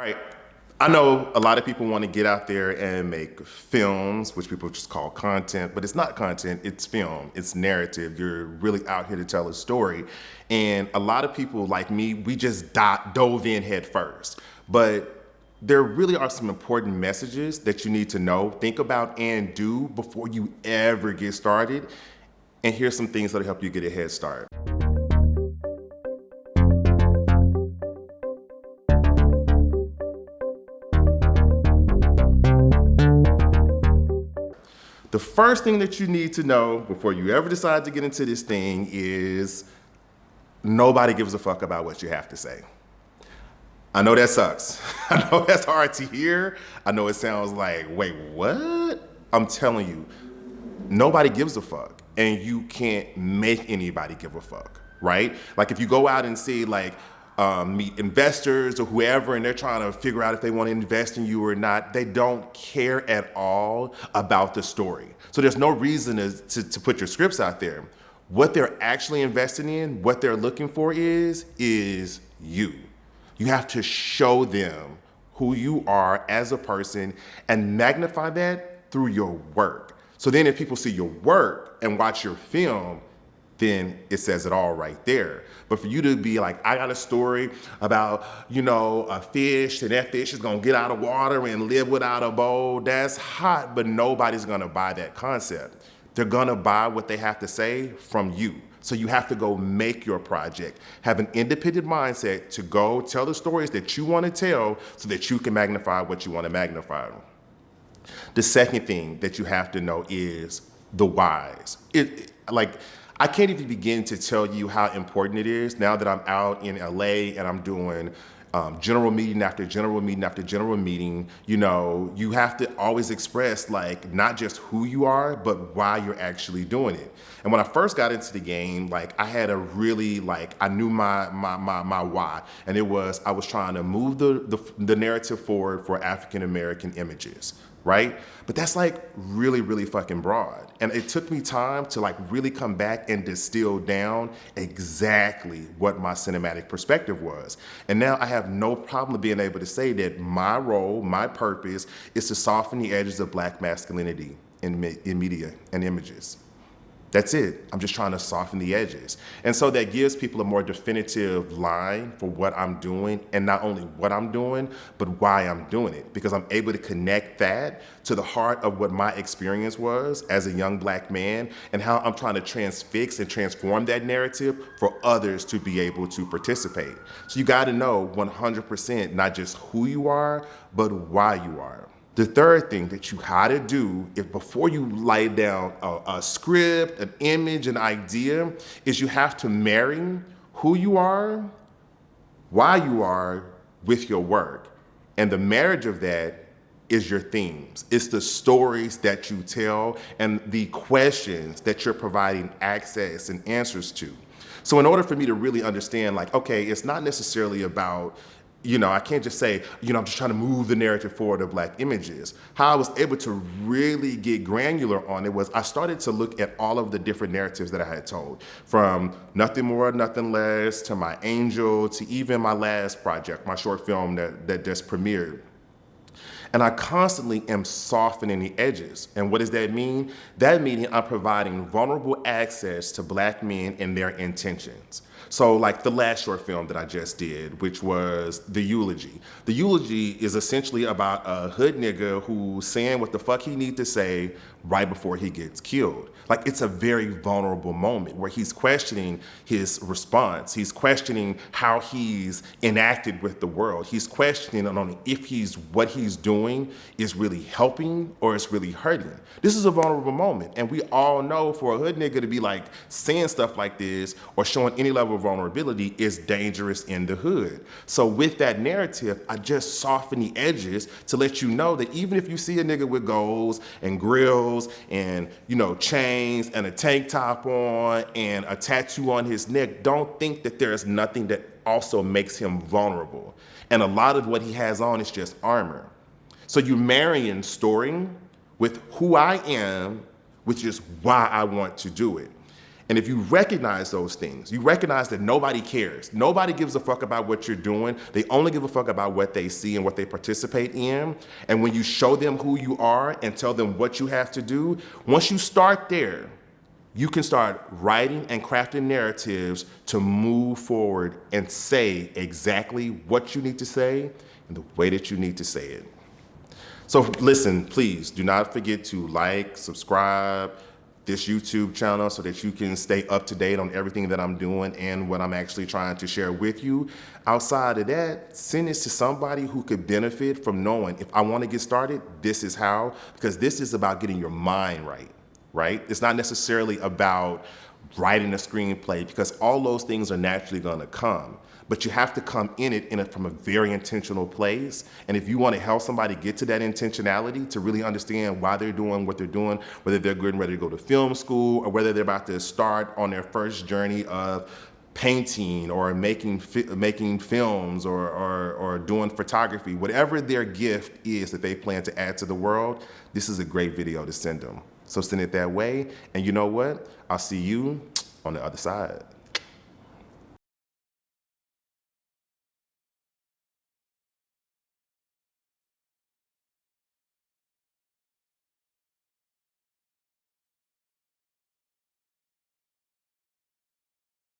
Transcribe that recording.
All right. I know a lot of people want to get out there and make films, which people just call content, but it's not content, it's film, it's narrative. You're really out here to tell a story. And a lot of people like me, we just dove in head first. But there really are some important messages that you need to know, think about, and do before you ever get started. And here's some things that'll help you get a head start. The first thing that you need to know before you ever decide to get into this thing is nobody gives a fuck about what you have to say. I know that sucks. I know that's hard to hear. I know it sounds like, wait, what? I'm telling you, nobody gives a fuck, and you can't make anybody give a fuck, right? Like if you go out and see meet investors or whoever, and they're trying to figure out if they want to invest in you or not, they don't care at all about the story. So there's no reason to put your scripts out there. What they're actually investing in, what they're looking for is you. You have to show them who you are as a person and magnify that through your work. So then if people see your work and watch your film, then it says it all right there. But for you to be like, I got a story about, a fish, and that fish is gonna get out of water and live without a bowl, that's hot, but nobody's gonna buy that concept. They're gonna buy what they have to say from you. So you have to go make your project, have an independent mindset to go tell the stories that you wanna tell so that you can magnify what you wanna magnify. The second thing that you have to know is the whys. I can't even begin to tell you how important it is now that I'm out in LA and I'm doing general meeting after general meeting after general meeting. You have to always express not just who you are, but why you're actually doing it. And when I first got into the game, I had a really I knew my why, and it was I was trying to move the narrative forward for African American images. Right? But that's really, really fucking broad. And it took me time to really come back and distill down exactly what my cinematic perspective was. And now I have no problem being able to say that my role, my purpose is to soften the edges of Black masculinity in media and images. That's it. I'm just trying to soften the edges. And so that gives people a more definitive line for what I'm doing, and not only what I'm doing, but why I'm doing it. Because I'm able to connect that to the heart of what my experience was as a young Black man, and how I'm trying to transfix and transform that narrative for others to be able to participate. So you gotta know 100% not just who you are, but why you are. The third thing that you gotta do before you lay down a script, an image, an idea, is you have to marry who you are, why you are, with your work. And the marriage of that is your themes. It's the stories that you tell and the questions that you're providing access and answers to. So in order for me to really understand, okay, it's not necessarily about I can't just say, I'm just trying to move the narrative forward of Black images. How I was able to really get granular on it was I started to look at all of the different narratives that I had told, from Nothing More, Nothing Less, to My Angel, to even my last project, my short film that just premiered. And I constantly am softening the edges. And what does that mean? That means I'm providing vulnerable access to Black men and their intentions. So the last short film that I just did, which was The Eulogy. The Eulogy is essentially about a hood nigga who's saying what the fuck he need to say right before he gets killed. It's a very vulnerable moment where he's questioning his response. He's questioning how he's enacted with the world. He's questioning on if what he's doing is really helping or it's really hurting. This is a vulnerable moment. And we all know for a hood nigga to be saying stuff like this or showing any level of vulnerability is dangerous in the hood. So with that narrative, I just soften the edges to let you know that even if you see a nigga with goals and grills and, chains and a tank top on and a tattoo on his neck, don't think that there's nothing that also makes him vulnerable. And a lot of what he has on is just armor. So you're marrying story with who I am, which is why I want to do it. And if you recognize those things, you recognize that nobody cares. Nobody gives a fuck about what you're doing. They only give a fuck about what they see and what they participate in. And when you show them who you are and tell them what you have to do, once you start there, you can start writing and crafting narratives to move forward and say exactly what you need to say and the way that you need to say it. So listen, please do not forget to like, subscribe this YouTube channel so that you can stay up to date on everything that I'm doing and what I'm actually trying to share with you. Outside of that, send this to somebody who could benefit from knowing, if I want to get started, this is how, because this is about getting your mind right? It's not necessarily about writing a screenplay, because all those things are naturally going to come. But you have to come in it from a very intentional place. And if you want to help somebody get to that intentionality, to really understand why they're doing what they're doing, whether they're getting ready to go to film school or whether they're about to start on their first journey of painting or making films or doing photography, whatever their gift is that they plan to add to the world, this is a great video to send them. So send it that way. And you know what? I'll see you on the other side.